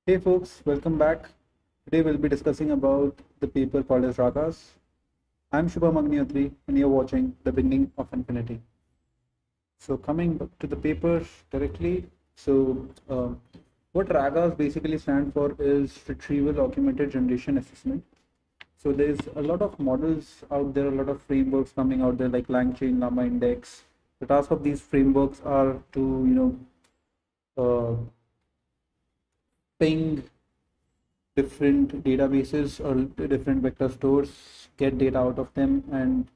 Hey folks, welcome back. Today we'll be discussing about the paper called as RAGAS. I'm Shubham Agnihotri and you're watching The Beginning of Infinity. So coming to the paper directly, what RAGAS basically stand for is Retrieval Augmented Generation Assessment. So there's a lot of models out there, a lot of frameworks coming out there like LangChain, Llama Index. The task of these frameworks are to, ping different databases or different vector stores, get data out of them, and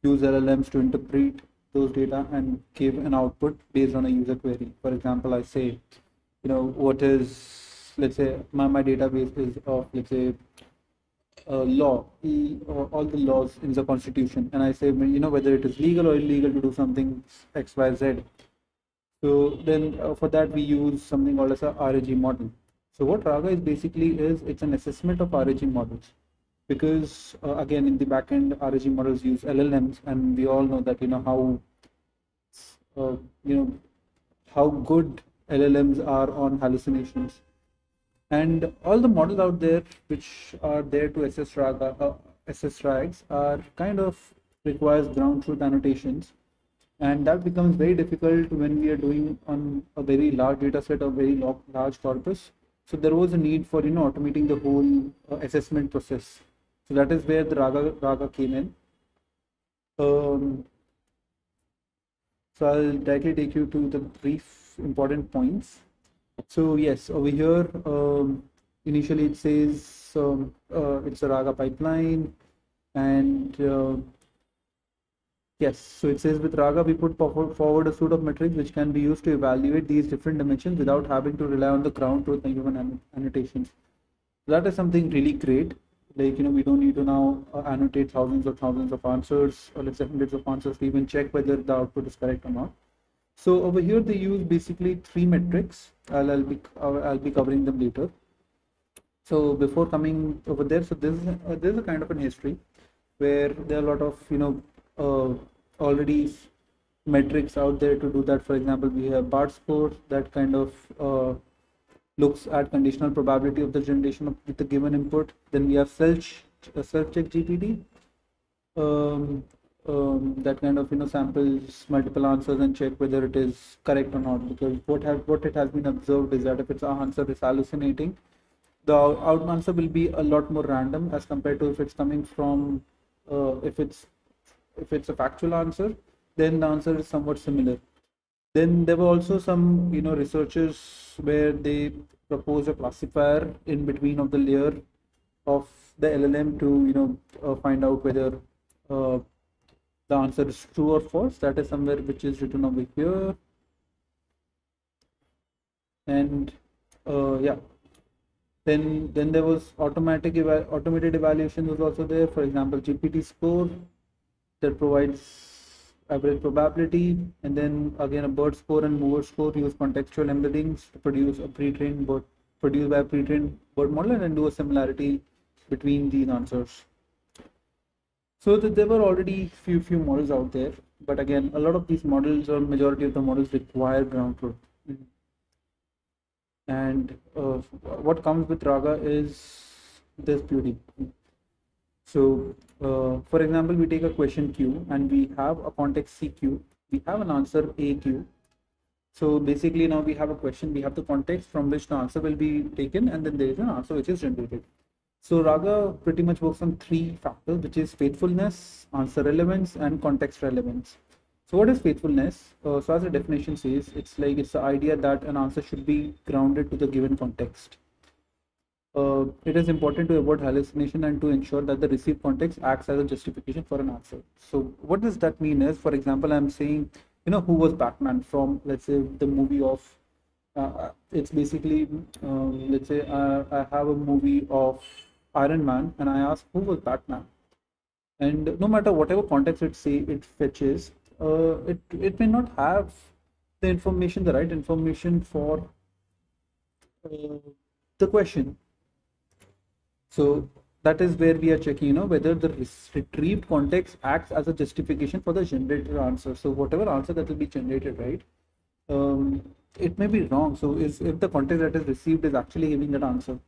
use LLMs to interpret those data and give an output based on a user query. For example, I say, what is, let's say my database is of, let's say, law, or all the laws in the constitution, and I say, whether it is legal or illegal to do something X, Y, Z. So then for that we use something called as a RAG model. So what Raga is basically is it's an assessment of RAG models, because again in the backend RAG models use LLMs, and we all know that uh, you know how good LLMs are on hallucinations, and all the models out there which are there to assess RAGs are kind of requires ground truth annotations, and that becomes very difficult when we are doing on a very large data set or very large corpus. So there was a need for automating the whole assessment process. So that is where the Raga came in. So I'll directly take you to the brief important points. So yes, over here, initially it says it's a Raga pipeline, and yes, so it says with Raga, we put forward a suite of metrics which can be used to evaluate these different dimensions without having to rely on the ground truth and human annotations. That is something really great. Like, we don't need to now annotate thousands of answers, or let's say hundreds of answers to even check whether the output is correct or not. So over here, they use basically three metrics. I'll be covering them later. So before coming over there, so there's a kind of an history where there are a lot of already metrics out there to do that. For example, we have BART score that kind of looks at conditional probability of the generation with the given input. Then we have self-check GPT, that kind of samples multiple answers and check whether it is correct or not. Because what it has been observed is that if its answer is hallucinating, the out answer will be a lot more random as compared to if it's coming from if it's a factual answer, then the answer is somewhat similar. Then there were also some researchers where they proposed a classifier in between of the layer of the LLM to find out whether the answer is true or false. That is somewhere which is written over here. And yeah, then there was automated evaluation was also there. For example, GPT score that provides average probability, and then again a BERT score and mover score use contextual embeddings to produce a produced by a pre-trained BERT model, and then do a similarity between these answers. So that there were already few models out there, but again a lot of these models, or majority of the models, require ground truth. And what comes with Raga is this beauty. So for example, we take a question Q and we have a context CQ, we have an answer AQ. So basically now we have a question, we have the context from which the answer will be taken, and then there is an answer which is generated. So Raga pretty much works on three factors, which is faithfulness, answer relevance, and context relevance. So what is faithfulness? So as the definition says, it's the idea that an answer should be grounded to the given context. It is important to avoid hallucination and to ensure that the received context acts as a justification for an answer. So what does that mean is, for example, I'm saying, who was Batman from, let's say, the movie of, it's basically, let's say I have a movie of Iron Man and I ask who was Batman. And no matter whatever context it fetches, it may not have the right information for the question. So that is where we are checking, whether the retrieved context acts as a justification for the generated answer. So whatever answer that will be generated, right? it may be wrong. So if the context that is received is actually giving that answer.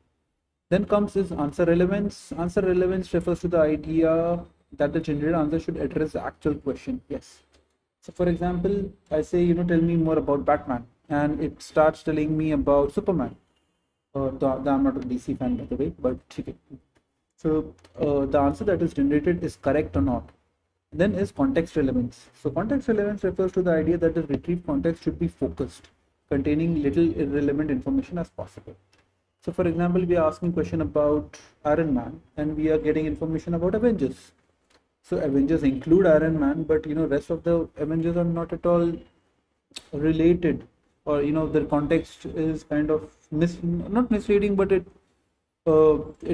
Then comes is answer relevance. Answer relevance refers to the idea that the generated answer should address the actual question. Yes. So for example, I say, tell me more about Batman, and it starts telling me about Superman. I'm not a DC fan, by the way, but okay. So the answer that is generated is correct or not. Then is context relevance. So context relevance refers to the idea that the retrieved context should be focused, containing little irrelevant information as possible. So for example, we are asking question about Iron Man and we are getting information about Avengers. So Avengers include Iron Man, but rest of the Avengers are not at all related, or their context is kind of not misleading, but it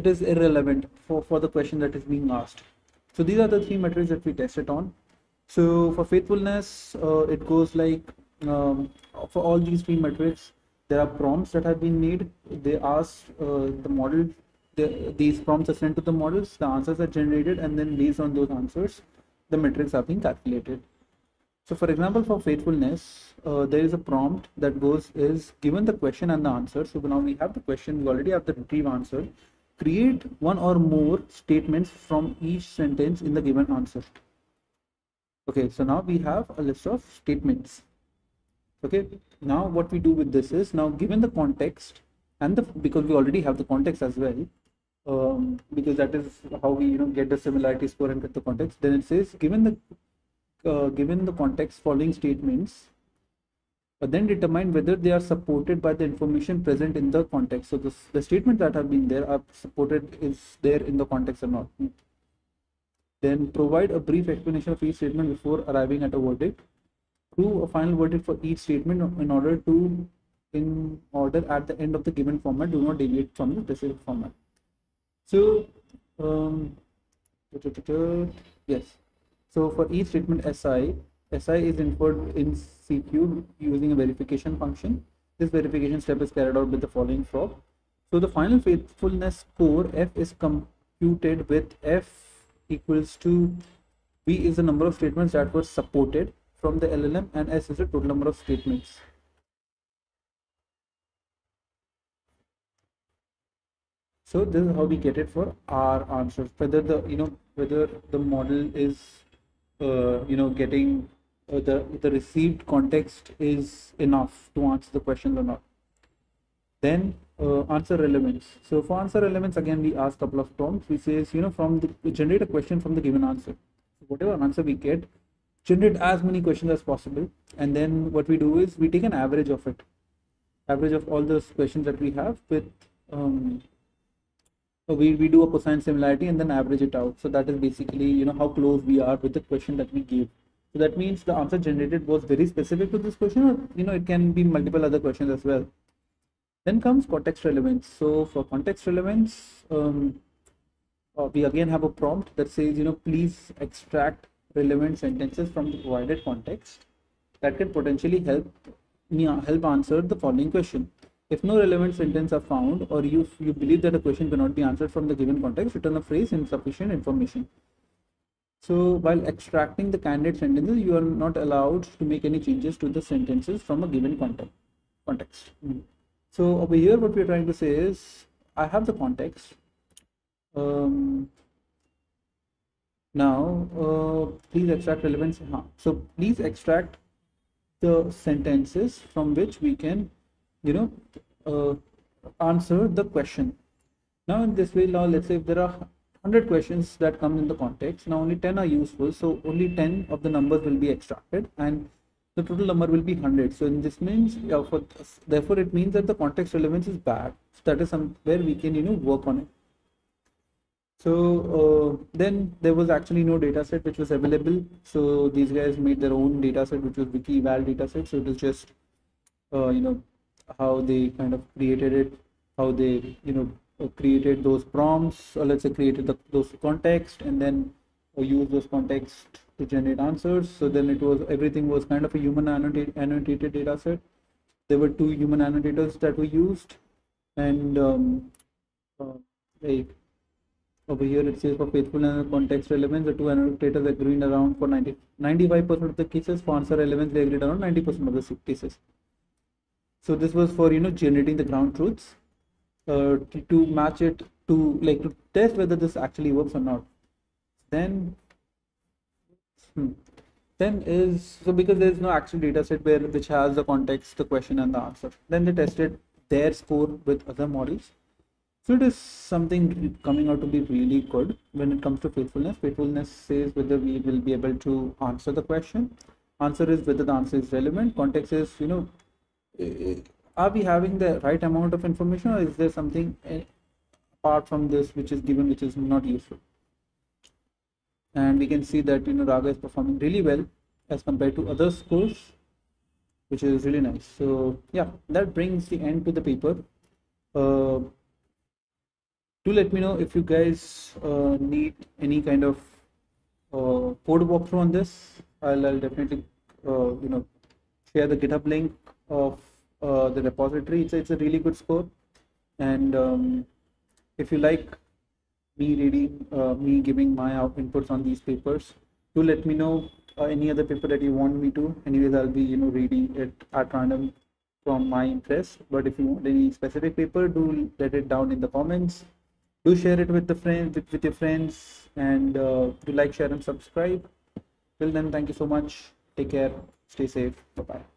is irrelevant for the question that is being asked. So these are the three metrics that we test it on. So for faithfulness, it goes like, for all these three metrics, there are prompts that have been made. They ask the model, these prompts are sent to the models, the answers are generated, and then based on those answers, the metrics are being calculated. So for example, for faithfulness, there is a prompt that goes is given the question and the answer. So now we have the question, we already have the retrieve answer. Create one or more statements from each sentence in the given answer. Okay, so now we have a list of statements. Okay, now what we do with this is, now given the context and because we already have the context as well, because that is how we get the similarity score and get the context. Then it says given the context, following statements, then determine whether they are supported by the information present in the context. So the statements that have been there are supported, is there in the context or not. Then provide a brief explanation of each statement before arriving at a verdict. Prove a final verdict for each statement in order at the end of the given format. Do not deviate from the specific format. So yes. So for each statement SI is inferred in CQ using a verification function. This verification step is carried out with the following prop. So the final faithfulness score F is computed with F equals to V is the number of statements that were supported from the LLM, and S is the total number of statements. So this is how we get it for our answers, whether the model is getting the received context is enough to answer the question or not. Then answer relevance. So for answer relevance, again we ask a couple of prompts. We say generate a question from the given answer. So whatever answer we get, generate as many questions as possible, and then what we do is we take an average of it, average of all those questions that we have with we do a cosine similarity and then average it out. So that is basically how close we are with the question that we gave. So that means the answer generated was very specific to this question, or it can be multiple other questions as well. Then comes context relevance. So for context relevance, we again have a prompt that says please extract relevant sentences from the provided context that can potentially help answer the following question. If no relevant sentence are found, or you believe that a question cannot be answered from the given context, return a phrase insufficient information. So while extracting the candidate sentences, you are not allowed to make any changes to the sentences from a given context. So over here, what we are trying to say is, I have the context. Now, please extract relevance. So please extract the sentences from which we can answer the question. Now in this way, now let's say if there are 100 questions that come in the context, now only 10 are useful, so only 10 of the numbers will be extracted and the total number will be 100. So in this means, therefore it means that the context relevance is bad. So that is somewhere we can work on it. So then there was actually no data set which was available, so these guys made their own data set, which was wiki eval data set. So it was just how they kind of created it, how they created those prompts, or let's say created those context, and then use those context to generate answers. So then everything was kind of a human annotated data set. There were 2 human annotators that were used, and like over here it says for faithful and context relevance, the 2 annotators agreed around for 95% of the cases. For answer relevance, they agreed around 90% of the cases. So this was for generating the ground truths, to match it to to test whether this actually works or not. Then hmm, then is so because there is no actual data set which has the context, the question, and the answer. Then they tested their score with other models. So it is something coming out to be really good when it comes to faithfulness. Faithfulness says whether we will be able to answer the question. Answer is whether the answer is relevant. Context is, eh, are we having the right amount of information, or is there something apart from this which is given which is not useful? And we can see that Raga is performing really well as compared to other scores, which is really nice. So yeah, that brings the end to the paper. Do let me know if you guys need any kind of code walkthrough on this. I'll definitely share the GitHub link of the repository. It's a really good score, and if you like me reading, me giving my inputs on these papers, do let me know any other paper that you want me to. Anyways, I'll be reading it at random from my interest. But if you want any specific paper, do let it down in the comments. Do share it with with your friends, and do like, share, and subscribe. Till then, thank you so much. Take care. Stay safe. Bye bye.